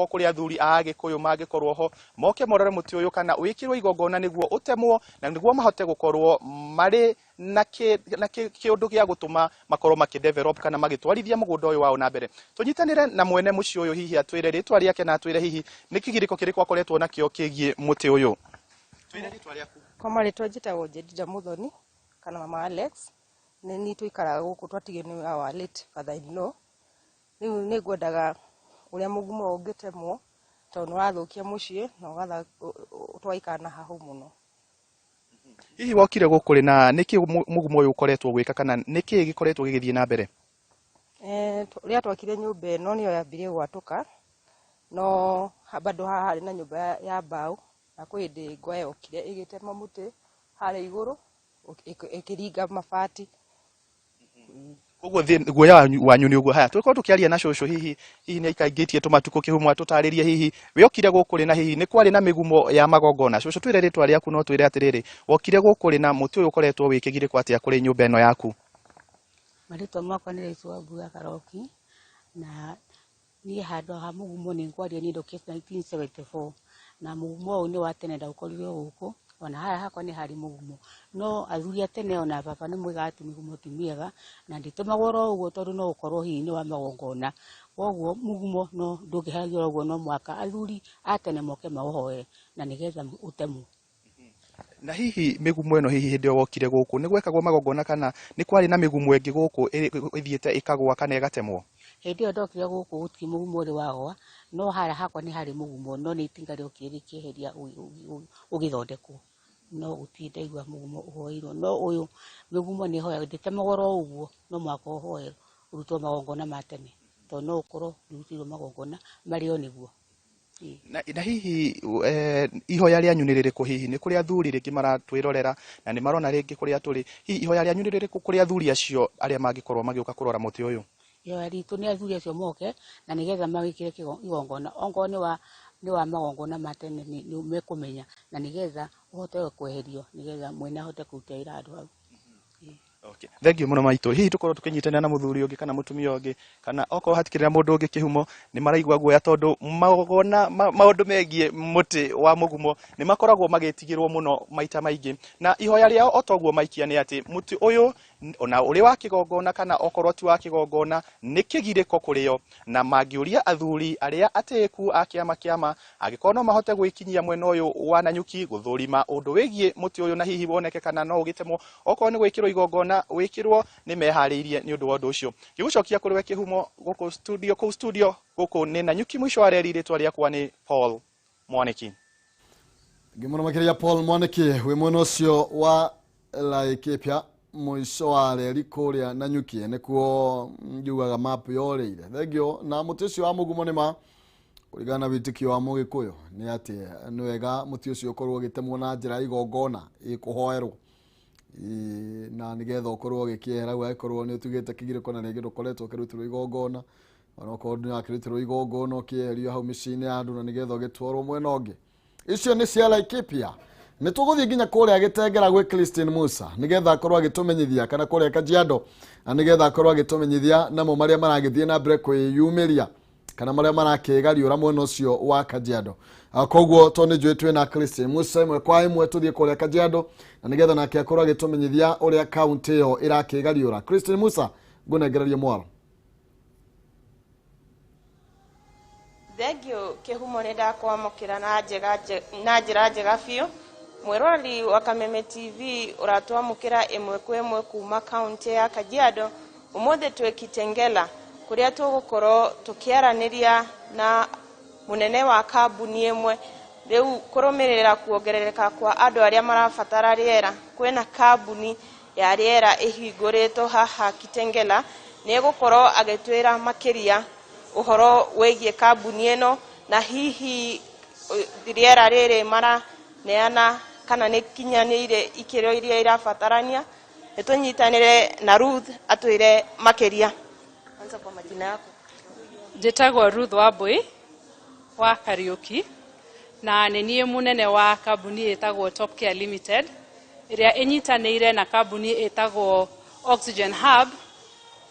kuri athuri age koyo mage korwo ho moke morore muti uyu kana wikirwo igongona niguo utemwo na niguo mahote gukorwo mari na kiundu gia gutuma makorwo makidevelop kana magitwarithia mugunda uyu wao na mbere tunyitanire na mwene muci uyu hihi atwire ritwa riake na atwire hihi nikigiriko kiriko akoretwo nakio kigie muti uyu twire ritwa riaku koma ritwa njitagwo Jedida Muthoni kana mama Alex ni tuikara guku twatige ni our late father-in-law riu ni ngwendaga uria mugumo ungitemwo tondu wathukia mucii na ugatha twaikana hahu muno hihi wokire gukuri na niki mugumo uyu ukoretwo gwika kana niki gikoretwo gigithie na mbere ria twakire nyumba ino niyo yambirie gwatuka no bado hari na nyumba ya mbao na kwindi ngwa yokire igitema muti hari iguru ikiringa mabati Koguo guoya wanyu ni uguo haya twiko tukiaria na shosho hihi ni ikaingitie tumatuko kihumwa tutaririe hihi wiokire gukuri na hihi ni kwari na migumo ya magongona shosho twire ritwa riaku no twire atiriri wokire gukuri na muti uyu ukoretwo wikigire kwati akuri nyumba eno yaku marito makwa ni Raiswa Buga Karoki na ni handu ha mugumo ni ngwaria ni ndokete 1974 na mugumo uyu ni watenenda ukorirwe guku ona haya hakwa ni hari mugumo no athuri atene ona baba ni mwiga ati migumo ti miega na nditemagoro uguo tondu no ukorwo hihi ni wa magongona koguo mugumo no ndungihagio uguo no mwaka athuri atene moke mauhoe na nigetha utemu na hihi migumo eno hihi hindi wokire guku ni gwekagwo magongona kana ni kwari na migumo ingi guku ithiete ikagwa kana igatemwo hindi yo ndokire guku guti mugumo ri wagwa no hara hakwa ni hari mugumo no ni itinga riokire kiheria ugithondekwo no utinde igwa mugumo uhoirwo no uyu migumo ni hoya nditemagoro uguo no mwaka uhoe urutwo magongona matene to no ukorwo rutirwo magongona mario niguo na hihi ihoya ria nyuniririku hihi ni kuri athuri ringi maratwirorera na ni marona ringi kuri aturi hihi ihoya ria nyuniririku kuri athuri acio aria magikorwo magiuka kurora muti uyu yo ritu ni athuri acio moke na nigetha magikire igongona ongo ni wa magongona matene ni mekumenya na nigetha uhote kweherio nigetha mwena hote kuruta iradu hau okay thank you muno maito hihi tukorwo tukinyitana na muthuri ungi kana mutumia ungi kana oko hatikirira mundu ungi kihumo ni maraigwa guoya tondu magongona maundu megie muti wa mugumo ni makoragwo magitigirwo muno maita maingi na ihoya riao otoguo maikia ni ati muti uyu ona uri wa kigongona kana okorwo ti wa kigongona ni kigiriko kurio na mangiuria athuri aria ateku akiama agikorwo mahote gwikinyia mwena uyu wa Nanyuki guthurima undu wigie muti uyu na hihi woneke kana no ugitemwo okorwo ni gwikirwo igongona wikirwo ni mehariirie ni undu wa undu ucio gigucokia kuriwe kihumo guku studio guku ni Nanyuki mwisho wa reri ritwa riakwa ni Paul Mwaniki Gimono makiria Paul Mwaniki we mwena ucio wa Laikipia mwisho wa reri kuria Nanyuki nikuo njugaga map yoreire thegio na muti ucio wa mugumo ni ma kurigana witikio wa mugikuyo ni ati ni wega muti ucio ukorwo gitemwo na njira igongona ikuhoerwo na nigetha ukorwo gikiera gwa ikorwo ni utugite kigiriko na ringi dukoretwo kirutirwo igongona ona ukorwo ni akirutirwo igongona ukierio hau micini ya andu na nigetha ugitwarwo mwena ungi icio ni cia Laikipia ni tuguthie nginya kuria gitengera gwe Christian Musa nigetha akorwo agitumenyithia kana kuria Kajiado na nigetha akorwo agitumenyithia namo maria maragithie na break kwiyumiria kana maria marakegariura mwena ucio wa Kajiado koguo to ni jwetwe na Christian Musa imwe kwa imwe tuthie kuria Kajiado na nigetha nake akorwo agitumenyithia uria county yo irakegariura Christian Musa ngunegereria mwaro thegio kihumo ni ndakwamukira na njira njega biu mwerori wa Kameme TV uratwamukira imwe kwa imwe kuma county ya Kajiado umuthi twikitengela kuria tugukorwo tukiaraniria na munene wa kambuni imwe riu kurumirira kuongerereka kwa andu aria marafatara riera kwena kambuni ya riera ihingurito haha Kitengela ni gukorwo agitwira makiria uhoro wegie kambuni eno na hihi riera riri mara neana kana ni kinyanire ikiro iria irafatarania nitunyitanire na Ruth atwire makiria anza kwa majina yako Njitagwo Ruth Wambui wa Kariuki na nie munene wa kambuni etagwo Top Care Limited iria inyitanire na kambuni etagwo Oxygen Hub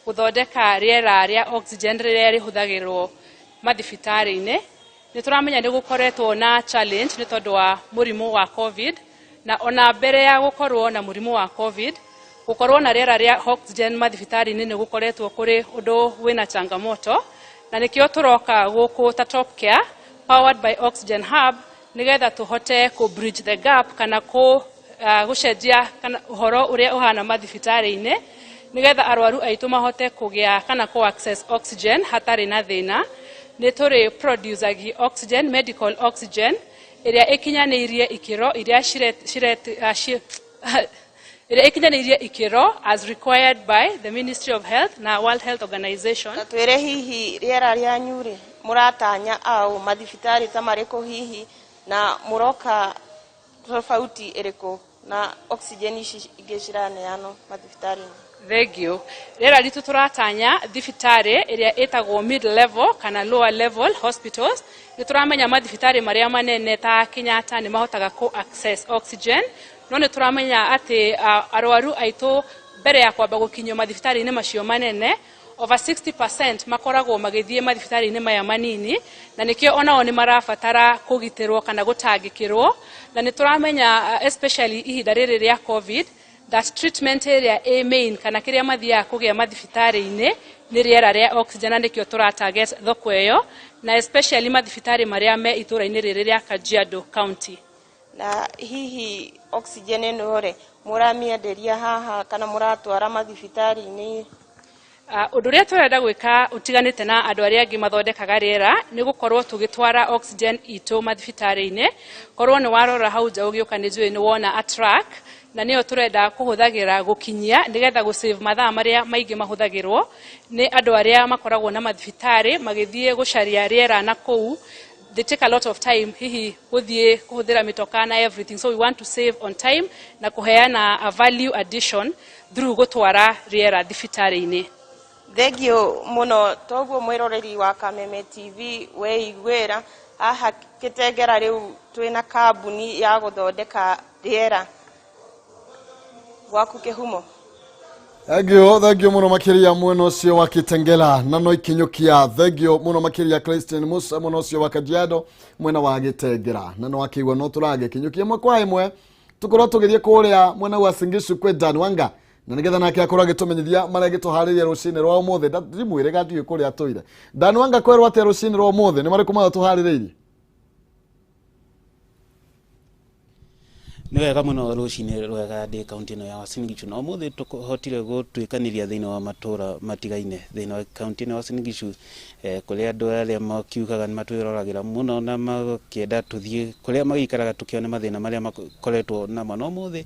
guthondeka riera ria oxygen riria rihuthagirwo mathibitari-ini nĩ tũramenya nĩ gũkoretwo na challenge nĩ tondũ wa mũrimũ wa COVID, na ona mbere ya gũkorwo na mũrimũ wa COVID, gũkorwo na rĩera rĩa oxygen mathibitarĩ-inĩ nĩ gũkoretwo kũrĩ ũndũ wĩna changamoto, na nĩkĩo tũroka gũkũ ta Top Care powered by Oxygen Hub nĩgetha tũhote ku bridge the gap kana gũcenjia kana ũhoro ũrĩa ũhana mathibitarĩ-inĩ nĩgetha arwaru aitũ mahote kũgĩa kana ku access oxygen hatarĩ na thĩna. Nĩ tũrĩ producergi oxygen, medical oxygen ĩrĩa ĩkinyanĩirie ikĩro iria ikinyanĩirie ikĩro as required by the Ministry of Health na World Health Organization. Na twĩre hihi rĩera rĩanyu rĩ mũratanya au mathibitarĩ ta marĩkũ hihi na mũroka tofauti ĩrĩkũ na oxygen ici ingĩ ciraneanwo mathibitarĩ-inĩ? Thengio. Rĩera ritũ tũratanya thibitarĩ ĩrĩa ĩtagwo mid level kana lower level hospitals. Nĩ tũramenya mathibitarĩ marĩa manene ta Kenyatta nĩ mahotaga ku access oxygen, no nĩ tũramenya atĩ arwaru aitũ mbere ya kwamba gũkinyio mathibitarĩ-inĩ macio manene, over 60% makoragwo magĩthiĩ mathibitarĩ-inĩ maya manini, na nĩkĩo onao nĩ marabatara kũgitĩrwo kana gũtangĩkĩrwo, na nĩ tũramenya especially ihinda rĩrĩ rĩa COVID that treatment area main kana kĩrĩa mathiaga kũgĩa mathibitarĩ-inĩ nĩ rĩera rĩa oxygen, na nĩkĩo tũratarget thoko ĩyo, na especially mathibitarĩ marĩa me itũra-inĩ rĩrĩ rĩa Kajiado County. Na hihi oxygen ĩno rĩ mũramĩenderia haha kana mũratwara mathibitarĩ-inĩ? Ũndũ ũrĩa tũrenda gwĩka ũtiganĩte na andũ arĩa angĩ mathondekaga rĩera nĩ gũkorwo tũgĩtwara oxygen itũ mathibitarĩ-inĩ. Korwo nĩ warora hau nja ũgĩũka nĩ njũĩ nĩ wona a truck, na nĩyo tũrenda kũhũthagĩra gũkinyia nĩgetha gũsave mathaa marĩa maingĩ mahũthagĩrwo nĩ andũ arĩa makoragwo na mathibitarĩ magĩthiĩ gũcaria rĩera na kũu. They take a lot of time hihi gũthiĩ kũhũthĩra mĩtoka na everything, so we want to save on time na kũheana a value addition through gũtwara rĩera thibitarĩ-inĩ. Thengio mũno toguo mwĩroreri wa Kameme TV weiguĩra haha Kitengera rĩu twĩna kambuni ya gũthondeka rĩera gwaku Kĩhumo. Thengio muno makiria mwena ũcio wa Kitengela na no ikinyukia. Thengio muno makiria Christian Musa mwena ũcio wa Kajiado mwena wa Kitengela na no akigwa no turage kinyukia mwe kwa imwe tukorwo tugithie kuria mwena wa Singishu kwe Danwanga na nigetha nake akorwo agitumenyithia maria gituhariria rucini rwa umuthe ndimwire gathiĩ kuria toire. Danwanga kwerwo ate rucini rwa umuthe ni marĩkũ ma tuharireirie? Nĩ wega mũno rũcinĩ rwega ndĩ kaunti-inĩ ya Uasin Gishu, na ũmũthĩ tũhotire gũtuĩkanĩria thĩinĩ wa matũũra matigaine thĩinĩ wa kaunti-inĩ ya Uasin Gishu, kũrĩa andũ arĩa makiugaga nĩ matwĩroragĩra mũno na makĩenda tũthiĩ kũrĩa magĩikaraga tũkĩone mathĩna marĩa makoretwo namo. Na ũmũthĩ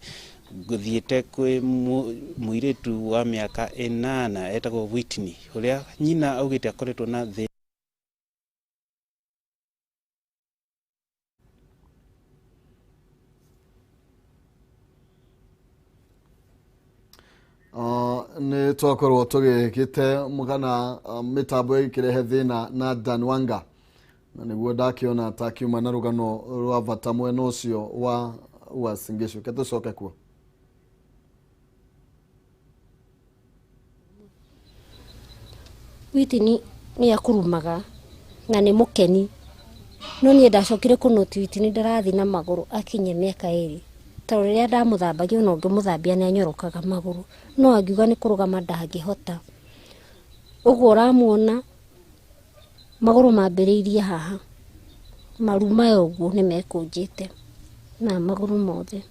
ngũthiĩte kwĩ mũirĩtu wa mĩaka 8 etagwo Whitney, ũrĩa nyina augĩte akoretwo na thĩna ni twakorwo tugikite mugana mitambo ikirehe thina na Danwanga na niguo ndakiona takiuma na rugano rwa bata mwena ucio wa Uasin Gishu. Ketucoke kuo. Whitney ni akurumaga na ni mukeni, no ni ndacokire kunoti Whitney ndarathi na maguru akinye miaka 2 tondũ rĩrĩa ndamũthambagia no ngĩmũthambia nĩ anyorokaga magũrũ, no angiuga nĩ kũrũgama ndangĩhota. Ũguo ũramuona magũrũ mambĩrĩirie haha, maru maya ũguo nĩ mekũnjĩte na magũrũ mothe.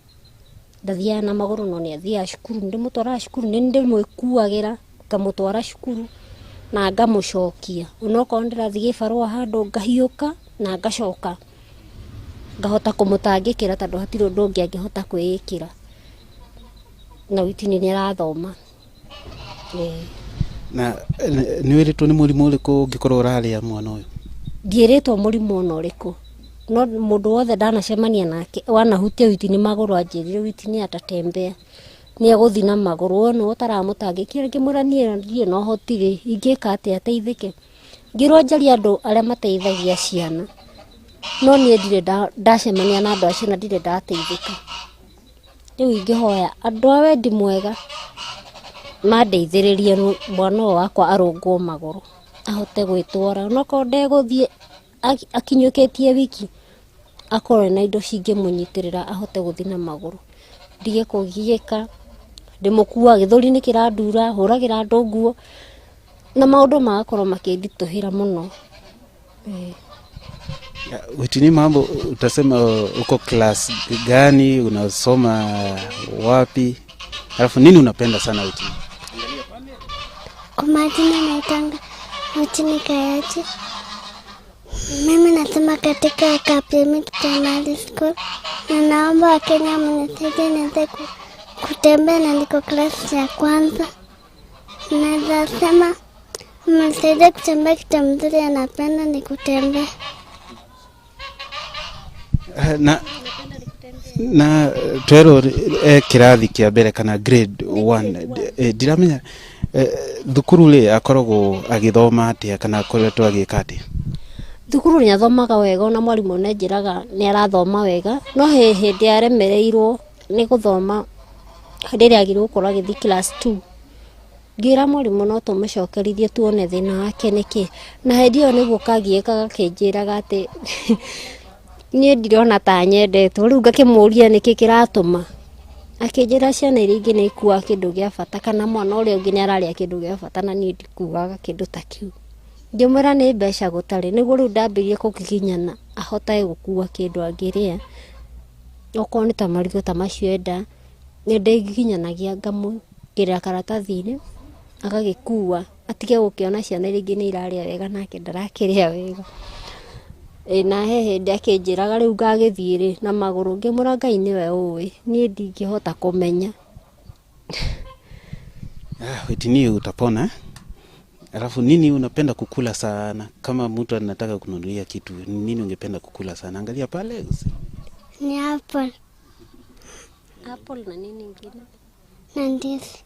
Ndathiaga na magũrũ no nĩ athiaga cukuru, ndĩmũtwaraga cukuru, nĩ ndĩmwĩkuagĩra ngamũtwara cukuru na ngamũcokia. Onokorwo ndĩrathiĩ gĩbarũa handũ ngahiũka na ngacoka ngahota kumutangikira tondu hatirĩ ũndũ ũngĩ angĩhota kwĩĩkĩra. Na Whitney nĩ arathoma. Na nĩ wĩrĩtwo nĩ mũrimũ ũrĩkũ ũngĩkorwo ũrarĩa mwana ũyũ? Ndiĩrĩtwo mũrimũ ona ũrĩkũ, no mũndũ wothe ndanacemania nake wanahutia Whitney magũrũ anjĩrire Whitney atatembea nĩ egũthi na magũrũ. No ũtaramũtangĩkĩra ngĩmwĩra niĩ ndirĩ na ũhoti ingĩka atĩa ateithĩke. Ngĩrwo njarie andũ arĩa mateithagia ciana, no niĩ ndirĩ ndacemania na andũ acio na ndirĩ ndateithĩka. Rĩu ingĩhoya andũ a wendi mwega mandeithĩrĩrie mwana ũyũ wakwa arũngwo magũrũ ahote gwĩtwara, onokorwo ndegũthiĩ akinyukitie wiki akorwo na indo cingĩmũnyitĩrĩra ahote gũthiĩ na magũrũ. Ndige kũgiĩka, ndĩmũkua gĩthũri nĩ kĩrandura, hũragĩra andũ nguo na maũndũ magakorwo makĩnditũhĩra mũno. Witini, mambo utasema uko class gani, unasoma wapi, alafu nini unapenda sana Witini? Kwa majina naitanga Witini Kayachi. Mimi nasema katika Kameme Primary School na naomba Wakenya mnisaidie niweze kutembea na niko klasi ya kwanza. Naweza sema mnisaidie kutembea, kitu mzuri anapenda ni kutembea. Na twero kirathi kia mbere kana grade 1 ndiramenya thukuru ri akoragwo agithoma atia kana akoretwo agika atia? Thukuru ni athomaga wega na mwarimu ne njiraga ni arathoma wega, no hindi aremereirwo ni guthoma hindi agirwo gukora githi class 2. Ngira mwarimu no tumucokerithie tuone thina wake niki, na hindi yo niguo kagiekaga kinjiraga ati nie ndirona ta nyendetwo, riu ngakimuria niki kiratuma akinjira ciana iria ingi ni ikua kindu gia bata kana mwana uria ungi ni araria kindu gia bata na nie ndikuaga kindu ta kiu. Ngimwira ni mbeca gutari, niguo riu ndambirie kukiginyana ahotae gukua kindu angiria. Okorwo ni ta marigo ta macio enda ni ndiginyanagia ngamwikira karatathi-ini agagikua atige gukiona ciana iria ingi ni iraria wega nake ndarakiria wega. Na hindi akinjiraga riu ngagithie na maguru, ngimwira Ngai niwe uwi, nie ndingihota kumenya. Witini, utapona. Alafu nini unapenda kukula sana? Kama mtu anataka kununulia kitu, nini ungependa kukula sana? Angalia pale. Ni apple. Apple na nini ingine? Na ndizi.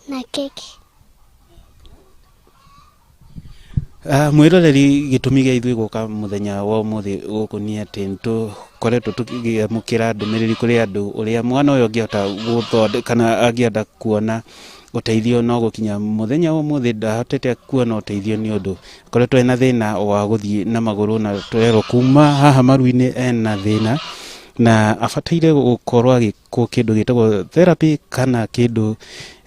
Na keki. Mwiroreri gitumi gia ithui guka muthenya wa umuthi guku ni ati ntukoretwo tukiamukira ndumiriri kuri andu uria mwana uyu angiota guthonde kana angienda kuona uteithio no gukinya muthenya wa umuthi ndahotete kuona uteithio ni undu koretwo ena thina wa guthii na maguru, na twero kuma haha maru-ini ena thina na afataire gukorwo agikwo kindu gitagwo therapy kana kindu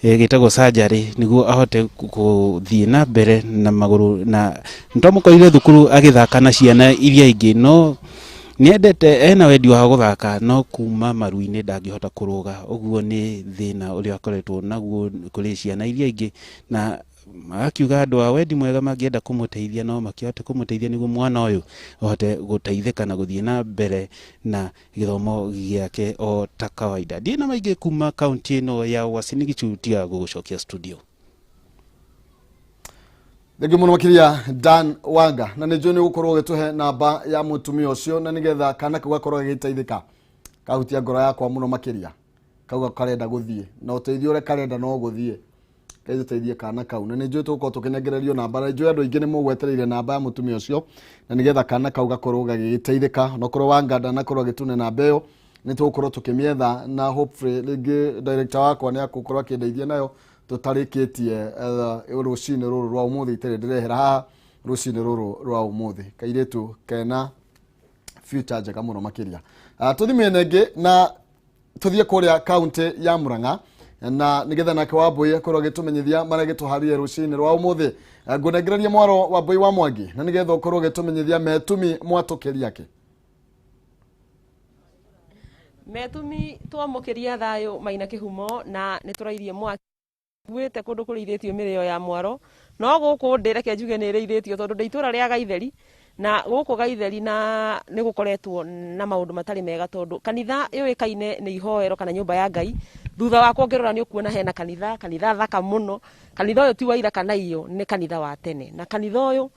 gitagwo surgery niguo ahote kuthii na mbere na maguru. Na ntomukoire thukuru agithaka na ciana iria ingi, no niendete ena wendi wa guthaka, no kuma maru-ini ndangihota kuruga. Uguo ni thina uria akoretwo naguo kuri ciana iria ingi, na akiuga andu a wendi mwega mangienda kumuteithia no makihote kumuteithia niguo mwana uyu ahote guteithika na guthii na mbere na githomo giake o ta kawaida. Ndina maingi kuma kaunti ino ya Uasin Gishu, tiga gucokia studio. Thengio muno makiria Dan Wanga, na ni joni gukorwo gituhe namba ya mutumia ucio na nigetha kana kugakorwo giteithika kahutia ngoro yakwa muno makiria kauga karenda guthie na uteithio ure karenda no guthie kaize teithie kana kau. Na ni joni tuko tukinengererio namba, na joni andu ingi ni mugwetereire namba ya mutumia ucio na nigetha kana kauga korwo gagiteithika no korwo Wanga na korwo gitune namba iyo ni tukorwo tukimietha, na hopefully lingi director wakwa ni akukorwo akindeithia nayo tutarikitie rucini ruru rwa umuthi itere ndirehera haha rucini ruru rwa umuthi kairetu kena future njega muno makiria. Tuthimie nengi na tuthie kuria county ya Murang'a, na nigetha nake Wambui akorwo agitumenyithia maria gituharie rucini rwa umuthi. Ngunengereria mwaro Wambui wa Mwangi na nigetha ukorwo agitumenyithia metumi mwatukiri yake. Metumi twamukiria thayo maina kihumo na niturairie mwaki gwite kundu kurithitio mirio ya mwaro, no guku ndireke njuge ni irithitio tondu ndeitura ria Gaitheri, na guku Gaitheri na ni gukoretwo na maundu matari mega tondu kanitha yuikaine ni ihoero kana nyumba ya Ngai. Thutha wa kuongerera ni ukuona hena kanitha thaka muno. Kanitha uyu ti wa ira kana iyo, ni kanitha wa tene, na kanitha uyu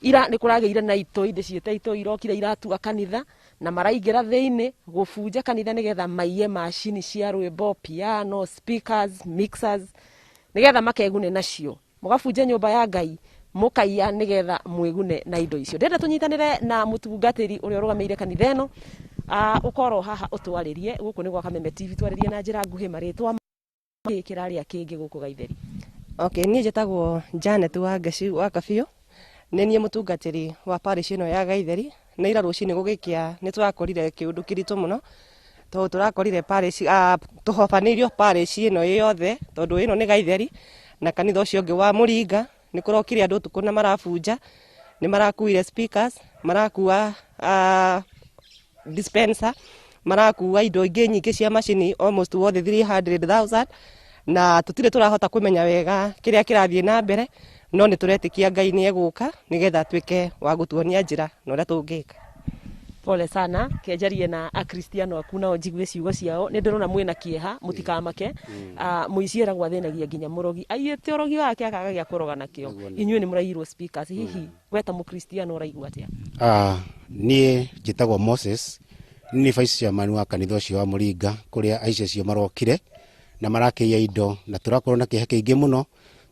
ira ni kurageire na ito inde ciete ito irokira iratua kanitha na maraingira thiini gubunja kanitha nigetha maiye machine cia rwimbo, piano, speakers, mixers nigetha makegune nacio. Mugabunja nyumba ya Ngai mukaiya nigetha mwigune na indo icio. Ndenda tunyitanire na mutungatiri uria urugameire kanitha eno ukoro haha utwaririe guku ni gwa Kameme TV twaririe na njira nguhi maritwa kiraria kingi guku Gaitheri. Okay, nie njitagwo Janet wa Gaci wa Kabio Nenie mutungatiri wa parish ino ya Gaitheri na ira rucini gugikia ni turakorire kiundu kiritu muno to turakorire parish tuhofanirio parish ino yothe tondu ino ni Gaitheri na kanitha ucio ungi wa Muringa ni kurokire andu tuku na marabunja ni marakuire speakers marakua dispenser marakua indo ingi nyingi cia macini almost worth 300,000 na tutire turahota kumenya wega kiria kirathie na mbere no ni turetikia Ngai ni eguka nigetha twike wa gutuonia njira na uria tungika. Pole sana kiajarie na akristiano aku nao njigwe ciugo ciao ni ndirona mwina kieha mutikamake muiciera gwathenagia nginya murogi aiyete urogi wake akagagia kuroga nakio inyuĩ ni murairwo speakers hihi weta mukristiano uraigua atia? Nie njitagwo Moses ni vice chairman wa kanitha ucio wa Muringa kuria aici acio marokire na marakeia indo na turakorwo na kieha kiingi muno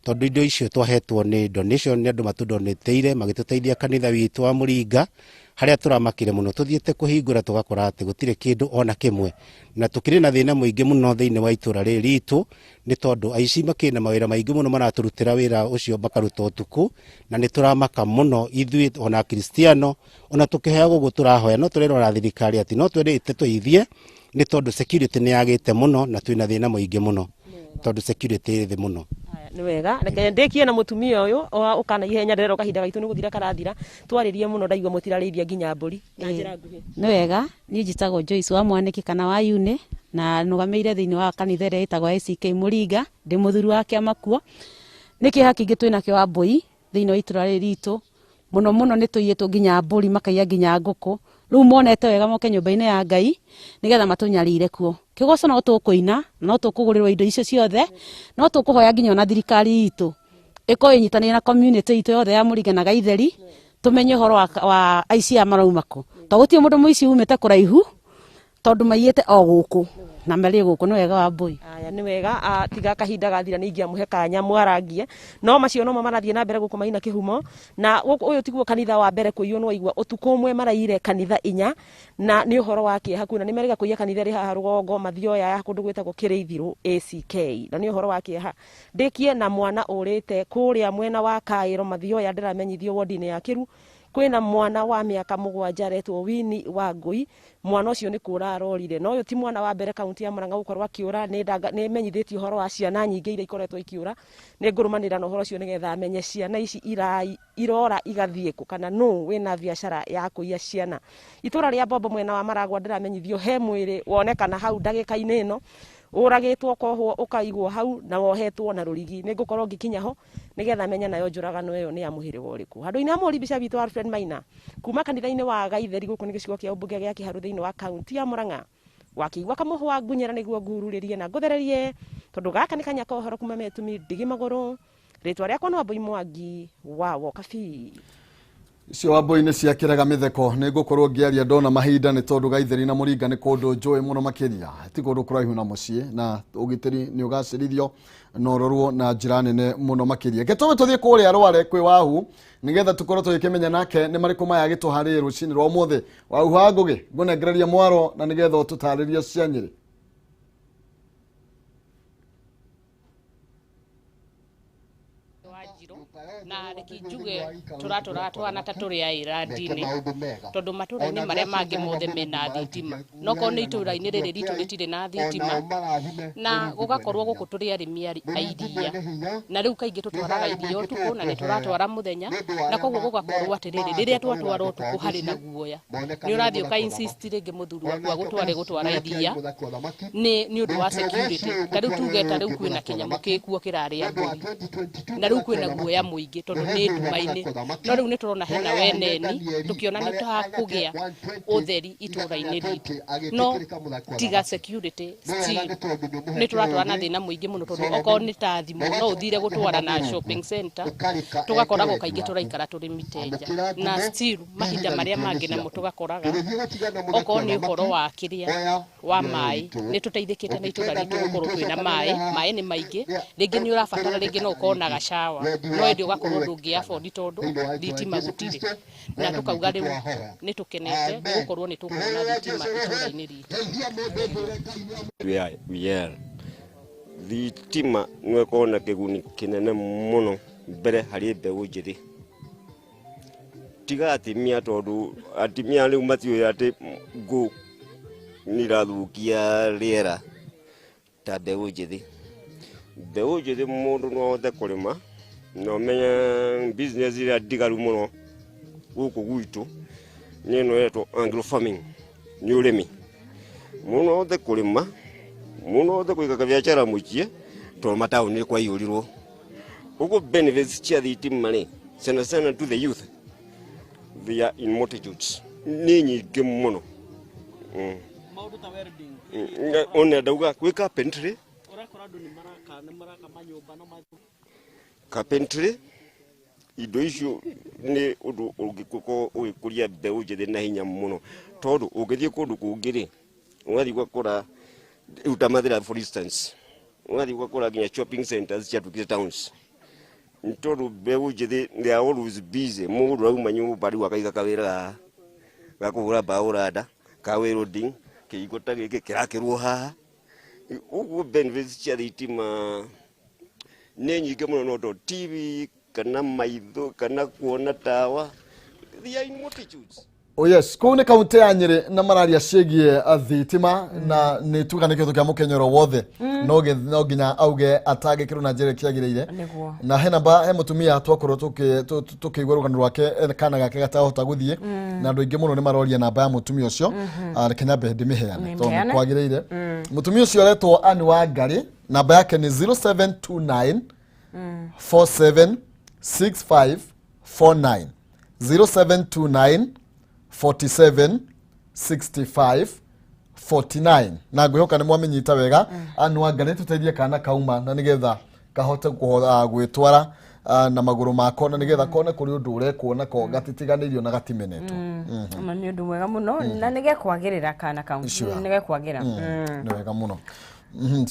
tondu indo icio twahetwo ni donation ni andu matudoneteire magituteithia kanitha witu wa Muringa haria turamakire muno tuthiete kuhingura tugakora ati gutire kindu ona kimwe na tukiri na thina muingi muno thiini wa itura ritu ni tondu aici makina mawira maingi muno maraturutira wira ucio makaruta utuku na ni turamaka muno ithui ona kristiano ona tukiheagwo guo turahoya no turerora thirikari ati no twendete tuithie ni tondu security ni yagite muno na twina thina muingi muno tondu security thi muno. Ni wega reke ndikie na mutumia uyu ukana ihenya nderero kahinda gaitu ni guthira karathira twaririe muno ndaigwa mutirarithia nginya mburi na njira nguhi. Ni wega ni njitagwo Joyce wa Mwaniki kana wa Yune na nugameire thiini wa kanitha ria itagwo ACK Muringa ndi muthuri wa kiama kuo niki haki ngi twina kio wa mbui thiini wa itura ritu muno muno ni tuiyetwo nginya mburi makaiya nginya nguku riu monete wega moke nyumba-ini ya Ngai nigetha matunyarire kuo kigoco no tukuina no tukugurirwa indo icio ciothe no tukuhoya nginya na thirikari itu iko inyitanire na community itu yothe ya Muringa na Gaitheri tumenye horo wa aici a maraumako to gutie mundu muici umete kuraihu tondu maiyete o guku na meri guku ni wega wa mbui. Aya ni wega tiga kahinda gathira ni ingia muhe kanya mwarangie no macio no marathie na mbere guku maina kihumo na uyu tiguo kanitha wa mbere kuiyo no igwa utuku umwe maraire kanitha inya na ni uhoro wake hakuna ni meriga kuiya kanitha ri haha rugongo mathioya ya kundu gwetagwo Kiraithiru ACK na ni uhoro wake ha ndikie na mwana urite kuria mwena wa Kairo mathioya ndiramenyithio wodi-ini ya Kiru kwina mwana wa miaka 7 retwo Wini wa Ngui mwana ucio ni kura arorire no uyu ti mwana wa mbere kaunti ya Murang'a gukorwa kiura ni menyithitio horo wa ciana nyingi ira ikoretwo ikiura ni ngurumanira na horo ucio nigetha amenye ciana ici irora igathie ku kana no wina biashara ya kuiya ciana itura ria Bombo mwena wa Maragwa ndiramenyithio he mwiri wonekana hau ndagika-ini ino uragitwo kohwo ukaigwo hau na wohetwo na rurigi ni ngukorwo ngikinya ho nigetha menya nayo njuragano iyo ni ya muhirigo uriku handu-ini amuri bisha bitu Alfred Maina kuma kanitha-ini wa Gaitheri guku ni gicigo kia ubunge gia Kiharu thiini wa kaunti ya Murang'a wakiigwa kamuhwa ngunyera niguo ngururirie na nguthererie tondu gaka ni kanya kohoro kuma metumi ndigi maguru ritwa riakwa no Mbui Mwangi wa Wokabi. Icio Wambui ni ciakiraga mitheko ni ngukorwo ngiaria ndona mahinda ni tondu Gaitheri na Muringa ni kundu njui muno makiria ti kundu kuraihu na mucii na ugitiri ni ugacirithio no rorwo na njira nene muno makiria gitume tuthie kuria Rware kwi wahu nigetha tukorwo tuyikimenya nake ni mariku maya gituharire rucini rwa umuthi wahu ha ngugi ngunengereria mwaro na nigetha ututaririe cia Nyeri. na reki njuge turaturana ta turi aira ndini tondu matura-ini maria mangi mothe mena thitima no ko ni itura-ini riri ritu ritire na thitima na gugakorwo guku turi arimi a iria na riu kaingi tutwaraga iria utuku na ni turatwara muthenya na koguo gugakorwo atiriri riria twatwara utuku hari na guoya ni urathio ka insist ringi muthuri waku gutwara iria ni undu wa security ta riu tuge ta riu kwina kinyamu kikuo kiraria mburi na riu kwina guoya muingi tondu ni nduma-ini no riu ni turona hena weneni tukiona ni twakugia utheri itura-ini ritu no tiga security still ni turatwara thina muingi muno tondu oko ni ta thimu no uthire gutwara na shopping center tugakoragwo kaingi turaikara turi mitenja na still mahinda maria mangi na mutugakoraga oko ni uhoro wa kiria wa mai ni tuteithikite na itura ritu gukorwo twina mai ni maingi ringi ni urabatara ringi no ukona gashawa no endi ugakorwo ndungi afford tondu thitima gutire na tukauga riu ni tukenete gukorwo ni tukuona thitima itura-ini ritu thitima nwe kona kiguni kinene muno mbere hari mbegu njithi tiga atimia tondu atimia riu matio ati go nirathukia riera ta mbeu njithi mundu no othe kurima no menya business ira digaru muno guku gwitu ni no yeto agro farming ni urimi muno othe kurima muno othe kuika biashara muchie to matauni kwa yurirwo ugo benefits chia thitima ni sana to the youth they are in multitudes ni nyingi muno maundu ta welding ona dauga kwi carpentry urakora andu ni maraka manyumba no mathu carpentry indo icio ni undu ungikuko uyikuria mbeu njithi na hinya muno tondu ungithie kundu kungiri ugathi gwakora utamathira for instance ugathi gwakora nginya shopping centers cia tukire towns tondu mbeu njithi they are always busy mundu auma nyumba riu akaiga kawira gakugura baurada ka welding kiigota giki kirakirwo haha ugu benefits cia thitima ni nyingi muno no TV kana maitho kana kuona tawa they are in multitudes. Oh yes, kune kaunti ya Nyeri na mararia cigie thitima na ni tugane kitho kia mukenyero wothe no ginya auge atage kiru na njere kiagirire na he mutumia twakorwo tukigwa rugano rwake kana gake gatahota guthie na andu ingi muno ni maroria namba ya mutumia ucio Kenya bendi miheane to kwagirire mutumia ucio aretwo Ani wa Ngari namba yake ni 0729 476549 0729 47 65 49 na ngwihoka ni mwamenyita wega Ani wa Ngari tuteithie kana kauma na nigetha kahote gwitwara na maguru mako na nigetha kone kuri undu urekuona ko gatitiganirio na gatimenetwo ni undu mwega muno na nigekwagirira kana kauma nigekwagira ni wega muno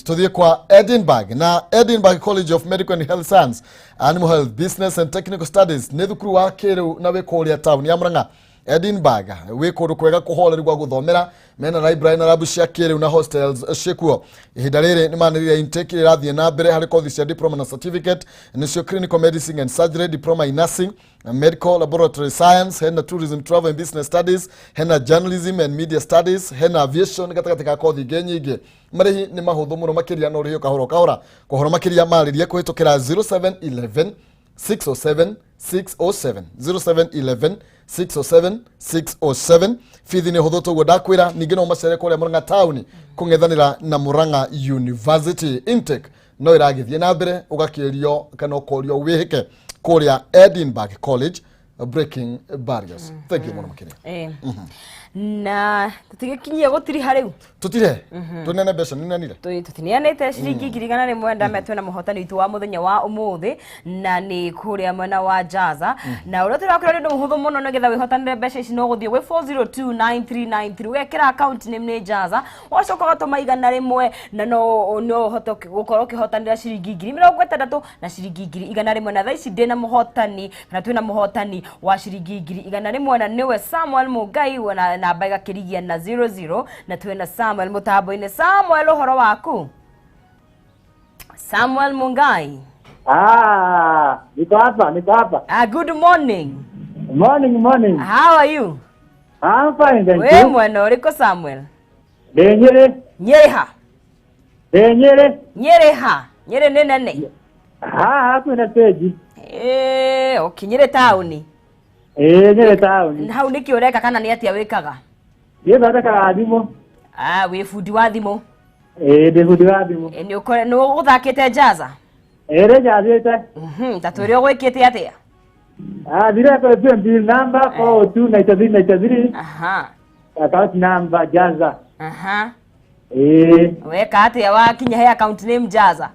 tuthie kwa Edinburgh na Edinburgh College of Medical and Health Science Animal Health Business and Technical Studies ni thukuru wa kiru na wikuria town ya Murang'a Edinburgh wikundu kwega kuholeri gwa guthomera mena library na lab cia kiru na hostels shikuo ihinda riri ni manirire intake irathie na mbere hari kothi cia diploma na certificate nicio clinical medicine and surgery, diploma in nursing, medical laboratory science, hena tourism travel and business studies, hena journalism and media studies, hena aviation gatakati ka kothi nyingi marihi ni mahuthu muno makiria no riyo kahora kuhoro makiria maririe kuhitukira 0711 607 607 0711 607 607 fithi ni huthu gwo ndakwira ningi no macere kuria Murang'a town kungethanira na Murang'a University intake no iragithie na mbere ugakirio kana ukorio wihike kuria Edinburgh College breaking barriers. Thank you muno makiria na tutigikinyia gutiri hariu tutire tunene mbeca ninanire tutinianite ciringi 1,000 ndametwe na muhotani witu wa muthenya wa umuthi na ni kuria mwena wa Jaza na uria turakura ndu muhuthu muno nigetha wihotanire mbeca ici no guthie gwi 4029393 wekira account name ni Jaza wacoka gatuma 100 na no hoto gukorwo kihotanira ciringi 60,000 na ciringi 100 na thaa ici ndina muhotani na twina muhotani wa ciringi 100 na niwe Samuel Mugai na namba igakirigia na 00 na twena Samuel mutambo-ini. Samuel uhoro waku? Samuel Mungai. Niko hapa. Good morning. Morning. How are you? I'm fine, thank you. Wewe mwana uriko Samuel? Nyeri. Nyeri ni nene? Hapo na stage. Okay, Nyeri town. Nyeri town. Hau niki ureka kana ni atia wikaga? Thondekaga thimo. Wi fundi wa thimo. Ndi fundi wa thimo. Ni ukore no guthakite Jaza? Njathite. Tatwire gwikite atia? Thire kwa bill number 4293. Account number Jaza. Weka atia wakinya he account name Jaza?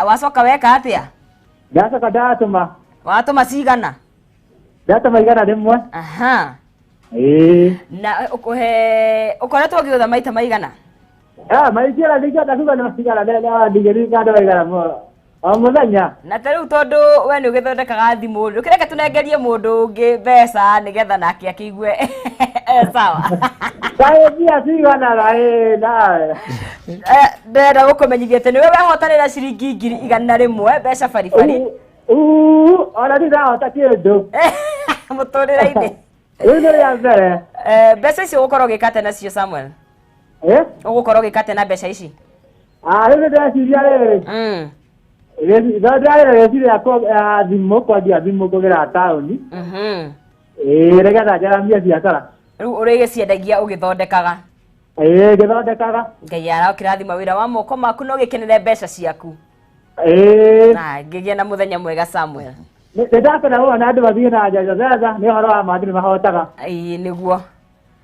Wacoka weka atia? Ndacoka ndatuma. Watuma cigana? Ndatuma 100. Na ukoretwo ugiutha maita maigana? Maigera ndigenda kuga na cigara na ndigirika ndoigara mo muthenya na tariu tondu we ni ugithondekaga thimu ukireka tunengerie mundu ungi mbeca nigetha nake akiigue sawa sai bia cigana na ndenda gukumenyithia ati niwe wehotanira ciringi 100 mbeca baribari ona ndinahota kindu Mũtũrĩre-inĩ. Rĩu nĩ rĩa mbere. Mbeca ici ũgũkorwo ũgĩkate nacio Samuel. Ũgũkorwo ũgĩkate na mbeca ici. Rĩu nĩ ndĩreciria rĩrĩ. Ndĩrarĩra rĩciria ya thimũ kwanjia thimũ kũgera taũni. Nĩgetha njaramie biacara. Rĩu ũrĩgĩciendagia ũgĩthondekaga. Ngĩthondekaga. Ngai arakĩrathima wĩra wa moko maku no gĩkenere mbeca ciaku. Na ngĩgĩa na mũthenya mwega Samuel. Nĩndakena mũno andũ mathiĩ na njajo thutha nĩ ũhoro wa maandũ nĩmahotaga. Nĩguo.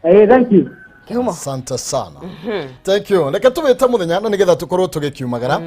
Thank you. Kihumo. Asante sana. Thank you. Reke tubite muthenya na nigetha tukorwo tugikiumagara.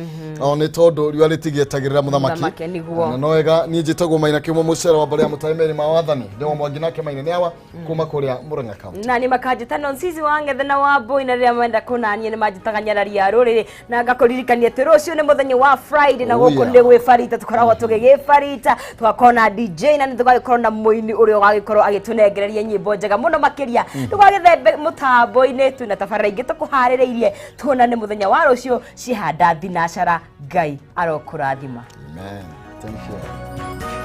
Ni tondu riwa ritigietagirira muthamaki. Na no wega ni njitagwo Maina Kihumo mucera wa Baria Mutaimeri ma wathani. Ndio mwangi nake Maina ni awa kuma kuria Murang'a County. Na ni makanjita nonsizi wa Ngethe na wa Boy na ria mwenda kunanie ni manjitaga nyararia ruriri na ngakuririkania ati rucio ni muthenya wa Friday na guku ni gwifarita tukoragwo tugigifarita twakona DJ na ni tugagikorwo na muini uria ugagikorwo agitunengereria nyimbo njega muno makiria tugagithembe mutambo-ini twina tabarĩra ingĩ tũkũharĩrĩirie tuonane muthenya wa rũciũ cihanda thinacara Ngai arokũrathima. Amen. Thank you.